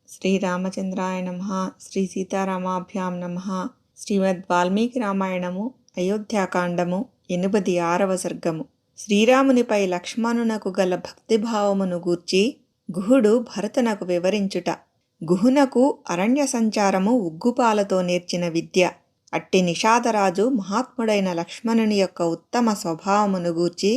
శ్రీరామచంద్రాయ నమః. శ్రీ సీతారామాభ్యాం నమః. శ్రీమద్ వాల్మీకి రామాయణము అయోధ్యాకాండము 86వ సర్గము. శ్రీరామునిపై లక్ష్మణునకు గల భక్తిభావమును గూర్చి గుహుడు భరతునకు వివరించుట. గుహునకు అరణ్య సంచారము ఉగ్గుపాలతో నేర్చిన విద్య. అట్టి నిషాదరాజు మహాత్ముడైన లక్ష్మణుని యొక్క ఉత్తమ స్వభావమును గూర్చి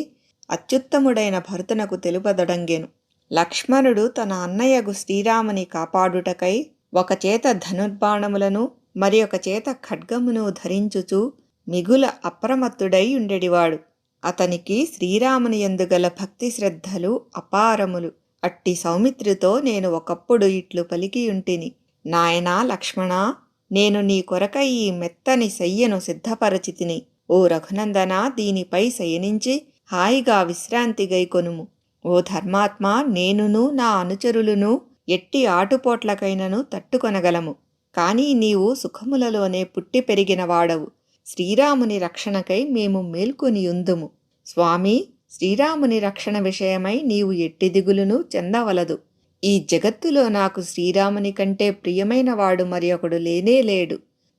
అత్యుత్తముడైన భరతునకు తెలుపదొడంగెను. లక్ష్మణుడు తన అన్నయ్యగు శ్రీరాముని కాపాడుటకై ఒక చేత ధనుర్బాణములను మరి ఒక చేత ఖడ్గమును ధరించుచు మిగుల అప్రమత్తుడై ఉండెడివాడు. అతనికి శ్రీరాముని యందుగల భక్తి శ్రద్ధలు అపారములు. అట్టి సౌమిత్రితో నేను ఒకప్పుడు ఇట్లు పలికియుంటిని, నాయనా లక్ష్మణా, నేను నీ కొరకై ఈ మెత్తని శయ్యను సిద్ధపరచితిని. ఓ రఘునందన, దీనిపై శయనించి హాయిగా విశ్రాంతి గైకొనుము. ఓ ధర్మాత్మా, నేనును నా అనుచరులును ఎట్టి ఆటుపోట్లకైనను తట్టుకొనగలము. కాని నీవు సుఖములలోనే పుట్టి పెరిగిన వాడవు. శ్రీరాముని రక్షణకై మేము మేల్కొనియుందుము. స్వామి, శ్రీరాముని రక్షణ విషయమై నీవు ఎట్టి దిగులును చెందవలదు. ఈ జగత్తులో నాకు శ్రీరాముని కంటే ప్రియమైన వాడు మరి ఒకడు లేనేలేడు.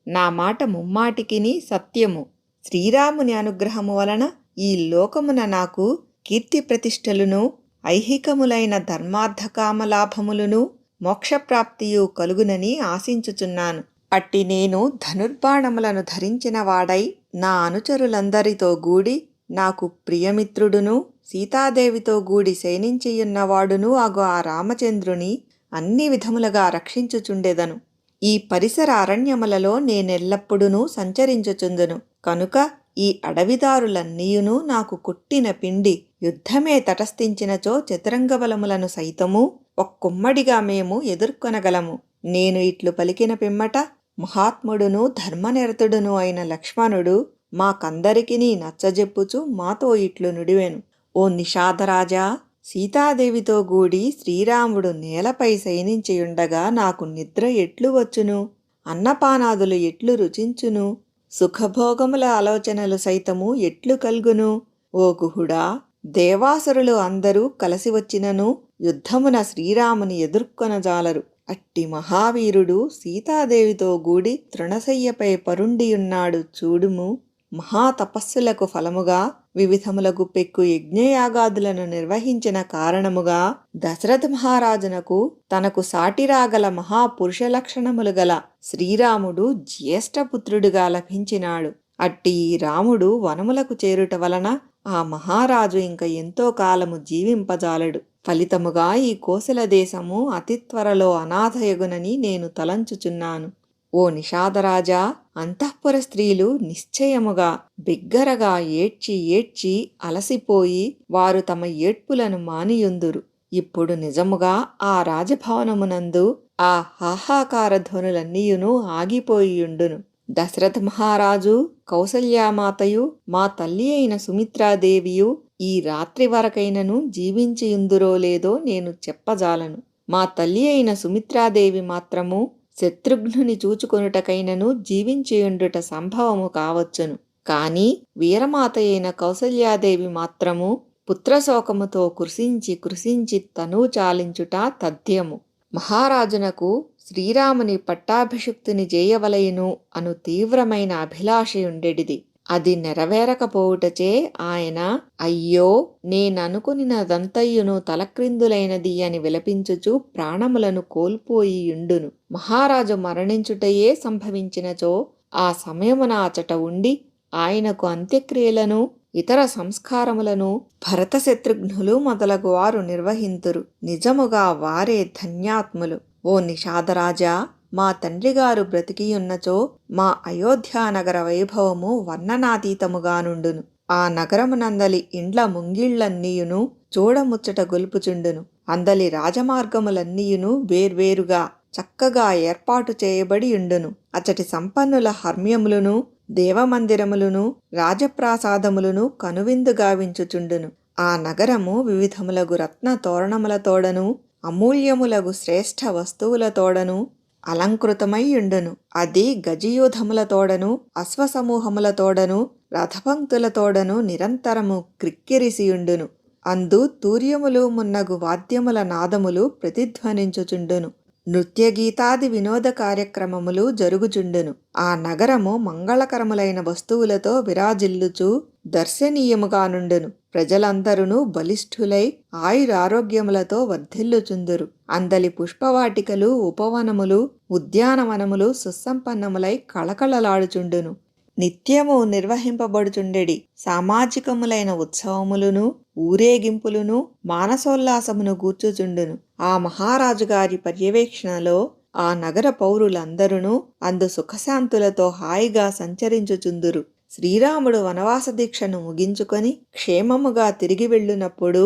నా మాట ముమ్మాటికిని సత్యము. శ్రీరాముని అనుగ్రహము వలన ఈ లోకమున నాకు కీర్తి ప్రతిష్టలును ఐహికములైన ధర్మార్థకామలాభములును మోక్షప్రాప్తియు కలుగునని ఆశించుచున్నాను. అట్టి నేను ధనుర్బాణములను ధరించిన వాడై నా అనుచరులందరితో గూడి నాకు ప్రియమిత్రుడును సీతాదేవితో గూడి శయనించియున్నవాడును అగు ఆ రామచంద్రుని అన్ని విధములుగా రక్షించుచుండెదను. ఈ పరిసర అరణ్యములలో నేనెల్లప్పుడూ సంచరించుచుందును. కనుక ఈ అడవిదారులన్నీయును నాకు కుట్టిన పిండి. యుద్ధమే తటస్థించినచో చతురంగబలములను సైతము ఒక్కుమ్మడిగా మేము ఎదుర్కొనగలము. నేను ఇట్లు పలికిన పిమ్మట మహాత్ముడును ధర్మనిరతుడును అయిన లక్ష్మణుడు మాకందరికినీ నచ్చజెప్పుచు మాతో ఇట్లు నుడివెను. ఓ నిషాదరాజా, సీతాదేవితో గూడి శ్రీరాముడు నేలపై శయనించియుండగా నాకు నిద్ర ఎట్లు వచ్చును? అన్నపానాదులు ఎట్లు రుచించును? సుఖభోగముల ఆలోచనలు సైతము ఎట్లు కల్గును? ఓ గుహుడా, దేవాసురులు అందరూ కలసి వచ్చినను యుద్ధమున శ్రీరాముని ఎదుర్కొనజాలరు. అట్టి మహావీరుడు సీతాదేవితో గూడి తృణశయ్యపై పరుండియున్నాడు చూడుము. మహాతపస్సులకు ఫలముగా వివిధములకు పెక్కు యజ్ఞయాగాదులను నిర్వహించిన కారణముగా దశరథ మహారాజునకు తనకు సాటిరాగల మహాపురుష లక్షణములు గల శ్రీరాముడు జ్యేష్ఠపుత్రుడిగా లభించినాడు. అట్టి రాముడు వనములకు చేరుట వలన ఆ మహారాజు ఇంక ఎంతో కాలము జీవింపజాలడు. ఫలితముగా ఈ కోసల దేశము అతి త్వరలో అనాథయగునని నేను తలంచుచున్నాను. ఓ నిషాదరాజా, అంతఃపుర స్త్రీలు నిశ్చయముగా బిగ్గరగా ఏడ్చి ఏడ్చి అలసిపోయి వారు తమ ఏడ్పులను మానియుందురు. ఇప్పుడు నిజముగా ఆ రాజభవనమునందు ఆ హాహాకార ధ్వనులన్నీయును ఆగిపోయియుండును. దశరథ మహారాజు, కౌసల్యామాతయు, మా తల్లి అయిన సుమిత్రాదేవియు ఈ రాత్రి వరకైనను జీవించియుందురో లేదో నేను చెప్పజాలను. మా తల్లి అయిన సుమిత్రాదేవి మాత్రము శత్రుఘ్నుని చూచుకొనుటకైనను జీవించియుండుట సంభవము కావచ్చును. కాని వీరమాత అయిన కౌసల్యాదేవి మాత్రము పుత్రశోకముతో కృశించి కృశించి తనూ చాలించుట తథ్యము. మహారాజునకు శ్రీరాముని పట్టాభిషిక్తుని చేయవలయును అను తీవ్రమైన అభిలాషయుండెడిది. అది నెరవేరకపోవుటచే ఆయన అయ్యో, నేననుకునినదంతయ్యును తలక్రిందులైనది అని విలపించుచు ప్రాణములను కోల్పోయియుండును. మహారాజు మరణించుటయే సంభవించినచో ఆ సమయమున అచట ఉండి ఆయనకు అంత్యక్రియలను ఇతర సంస్కారములను భరత శత్రుఘ్నులు మొదలగు వారు నిర్వహింతురు. నిజముగా వారే ధన్యాత్ములు. ఓ నిషాదరాజా, మా తండ్రిగారు బ్రతికియున్నచో మా అయోధ్యానగర వైభవము వర్ణనాతీతముగానుండును. ఆ నగరమునందలి ఇండ్ల ముంగిళ్లన్నీయును చూడముచ్చట గొల్పుచుండును. అందలి రాజమార్గములన్నీయును వేర్వేరుగా చక్కగా ఏర్పాటు చేయబడియుండును. అచటి సంపన్నుల హర్మ్యములను దేవమందిరములను రాజప్రాసాదములను కనువిందుగావించుచుండును. ఆ నగరము వివిధములగు రత్న తోరణములతోడను అమూల్యములగు శ్రేష్ఠ వస్తువులతోడను అలంకృతమైయుండును. అది గజయూధములతోడను అశ్వసమూహములతోడను రథపంక్తులతోడను నిరంతరము క్రిక్కిరిసియుండును. అందు తూర్యములు మున్నగు వాద్యముల నాదములు ప్రతిధ్వనించుచుండును. నృత్యగీతాది వినోద కార్యక్రమములు జరుగుచుండును. ఆ నగరము మంగళకరములైన వస్తువులతో విరాజిల్లుచు దర్శనీయముగా నుండును. ప్రజలందరూ బలిష్ఠులై ఆయురారోగ్యములతో వర్ధిల్లుచుందురు. అందలి పుష్పవాటికలు, ఉపవనములు, ఉద్యానవనములు సుసంపన్నములై కళకళలాడుచుండును. నిత్యము నిర్వహింపబడుచుండెడి సామాజికములైన ఉత్సవములను, ఊరేగింపులను, మానసోల్లాసమును గూర్చుచుండును. ఆ మహారాజుగారి పర్యవేక్షణలో ఆ నగర పౌరులందరూ అందు సుఖశాంతులతో హాయిగా సంచరించుచుందురు. శ్రీరాముడు వనవాస దీక్షను ముగించుకొని క్షేమముగా తిరిగి వెళ్ళునప్పుడు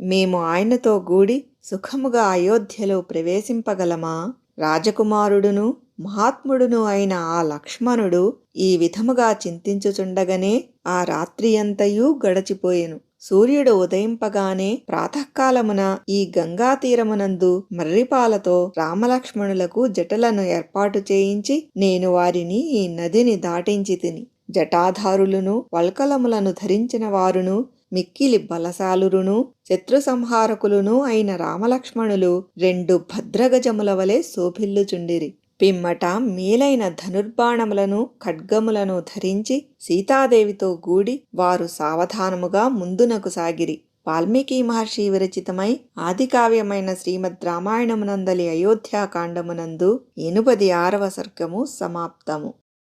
మేము ఆయనతో గూడి సుఖముగా అయోధ్యలో ప్రవేశింపగలమా? రాజకుమారుడును మహాత్ముడును అయిన ఆ లక్ష్మణుడు ఈ విధముగా చింతించుచుండగనే ఆ రాత్రియంతయూ గడచిపోయెను. సూర్యుడు ఉదయింపగానే ప్రాతకాలమున ఈ గంగా తీరమునందు మర్రిపాలతో రామలక్ష్మణులకు జటలను ఏర్పాటు చేయించి నేను వారిని ఈ నదిని దాటించి తిని. జటాధారులను, వల్కలములను ధరించిన వారును, మిక్కిలి బలశాలురును, శత్రు సంహారకులును అయిన రామలక్ష్మణులు 2 భద్రగజముల వలె శోభిల్లుచుండిరి. పిమ్మట మేలైన ధనుర్బాణములను, ఖడ్గములను ధరించి సీతాదేవితో గూడి వారు సావధానముగా ముందునకు సాగిరి. వాల్మీకి మహర్షి విరచితమై ఆదికావ్యమైన శ్రీమద్ రామాయణమునందలి అయోధ్యాకాండమునందు 86వ సర్గము సమాప్తము.